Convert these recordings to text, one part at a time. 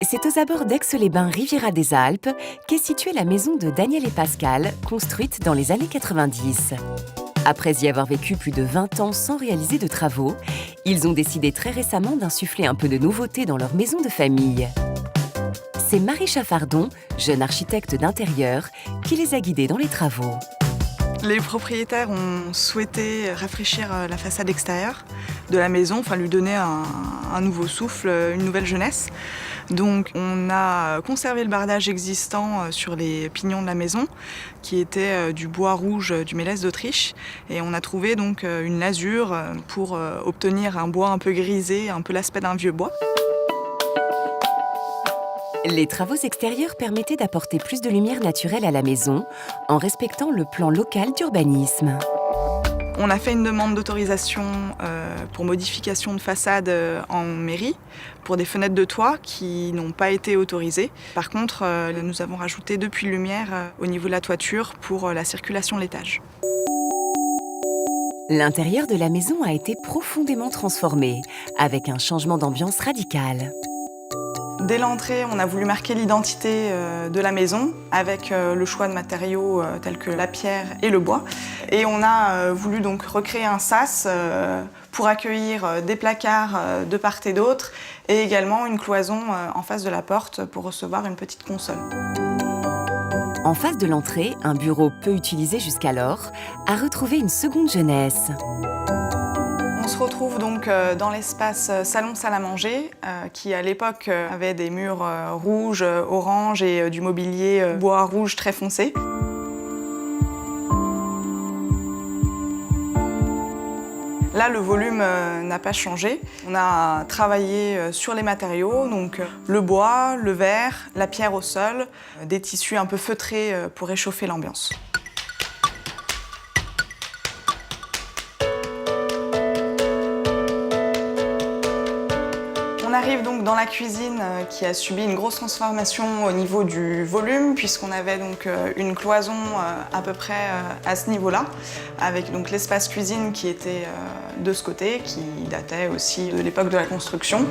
C'est aux abords d'Aix-les-Bains, Riviera des Alpes, qu'est située la maison de Daniel et Pascal, construite dans les années 90. Après y avoir vécu plus de 20 ans sans réaliser de travaux, ils ont décidé très récemment d'insuffler un peu de nouveauté dans leur maison de famille. C'est Marie Chaffardon, jeune architecte d'intérieur, qui les a guidés dans les travaux. Les propriétaires ont souhaité rafraîchir la façade extérieure de la maison, enfin lui donner un nouveau souffle, une nouvelle jeunesse. Donc on a conservé le bardage existant sur les pignons de la maison, qui était du bois rouge du mélèze d'Autriche. Et on a trouvé donc une lasure pour obtenir un bois un peu grisé, un peu l'aspect d'un vieux bois. Les travaux extérieurs permettaient d'apporter plus de lumière naturelle à la maison en respectant le plan local d'urbanisme. On a fait une demande d'autorisation pour modification de façade en mairie pour des fenêtres de toit qui n'ont pas été autorisées. Par contre, nous avons rajouté 2 puits de lumière au niveau de la toiture pour la circulation de l'étage. L'intérieur de la maison a été profondément transformé, avec un changement d'ambiance radical. Dès l'entrée, on a voulu marquer l'identité de la maison avec le choix de matériaux tels que la pierre et le bois. Et on a voulu donc recréer un sas pour accueillir des placards de part et d'autre et également une cloison en face de la porte pour recevoir une petite console. En face de l'entrée, un bureau peu utilisé jusqu'alors a retrouvé une seconde jeunesse. On se retrouve donc dans l'espace salon-salle à manger qui à l'époque avait des murs rouges, orange et du mobilier bois rouge très foncé. Là, le volume n'a pas changé. On a travaillé sur les matériaux, donc le bois, le verre, la pierre au sol, des tissus un peu feutrés pour réchauffer l'ambiance. On arrive donc dans la cuisine qui a subi une grosse transformation au niveau du volume puisqu'on avait donc une cloison à peu près à ce niveau-là avec donc l'espace cuisine qui était de ce côté, qui datait aussi de l'époque de la construction.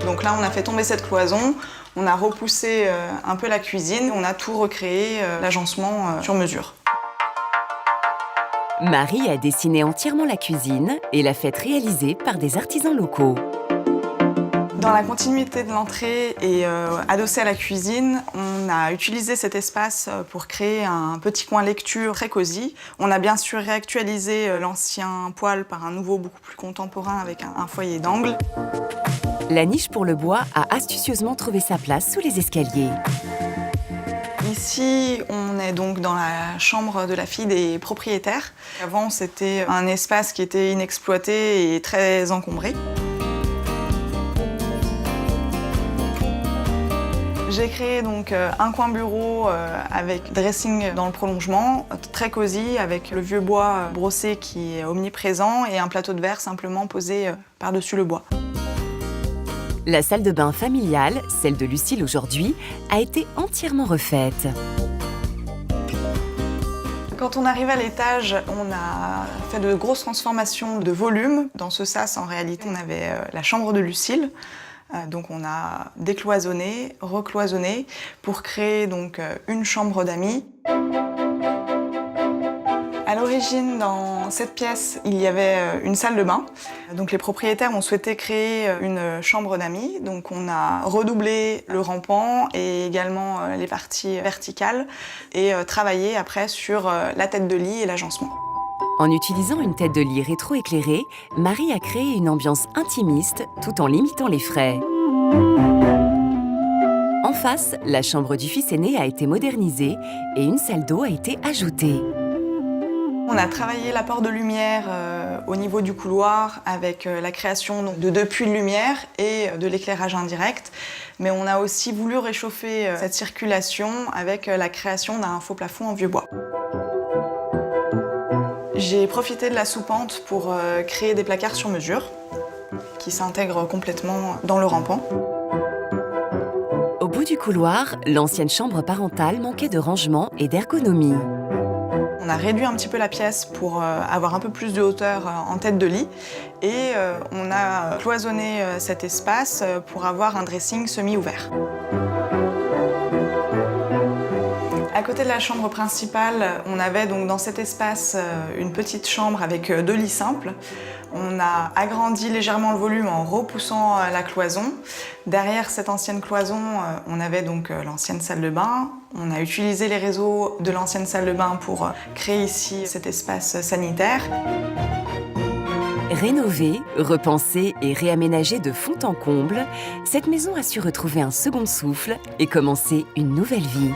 Donc là on a fait tomber cette cloison, on a repoussé un peu la cuisine, on a tout recréé, l'agencement sur mesure. Marie a dessiné entièrement la cuisine et l'a faite réaliser par des artisans locaux. Dans la continuité de l'entrée et adossé à la cuisine, on a utilisé cet espace pour créer un petit coin lecture très cosy. On a bien sûr réactualisé l'ancien poêle par un nouveau beaucoup plus contemporain avec un foyer d'angle. La niche pour le bois a astucieusement trouvé sa place sous les escaliers. Ici, on est donc dans la chambre de la fille des propriétaires. Avant, c'était un espace qui était inexploité et très encombré. J'ai créé donc un coin bureau avec dressing dans le prolongement, très cosy, avec le vieux bois brossé qui est omniprésent et un plateau de verre simplement posé par-dessus le bois. La salle de bain familiale, celle de Lucille aujourd'hui, a été entièrement refaite. Quand on arrive à l'étage, on a fait de grosses transformations de volume. Dans ce sas, en réalité, on avait la chambre de Lucille. Donc on a décloisonné, recloisonné pour créer donc une chambre d'amis. À l'origine, dans cette pièce, il y avait une salle de bain. Donc les propriétaires ont souhaité créer une chambre d'amis. Donc on a redoublé le rampant et également les parties verticales et travaillé après sur la tête de lit et l'agencement. En utilisant une tête de lit rétro-éclairée, Marie a créé une ambiance intimiste tout en limitant les frais. En face, la chambre du fils aîné a été modernisée et une salle d'eau a été ajoutée. On a travaillé l'apport de lumière au niveau du couloir avec la création de 2 puits de lumière et de l'éclairage indirect. Mais on a aussi voulu réchauffer cette circulation avec la création d'un faux plafond en vieux bois. J'ai profité de la soupente pour créer des placards sur mesure qui s'intègrent complètement dans le rampant. Au bout du couloir, l'ancienne chambre parentale manquait de rangement et d'ergonomie. On a réduit un petit peu la pièce pour avoir un peu plus de hauteur en tête de lit et on a cloisonné cet espace pour avoir un dressing semi-ouvert. À côté de la chambre principale, on avait donc dans cet espace une petite chambre avec 2 lits simples. On a agrandi légèrement le volume en repoussant la cloison. Derrière cette ancienne cloison, on avait donc l'ancienne salle de bain. On a utilisé les réseaux de l'ancienne salle de bain pour créer ici cet espace sanitaire. Rénovée, repensée et réaménagée de fond en comble, cette maison a su retrouver un second souffle et commencer une nouvelle vie.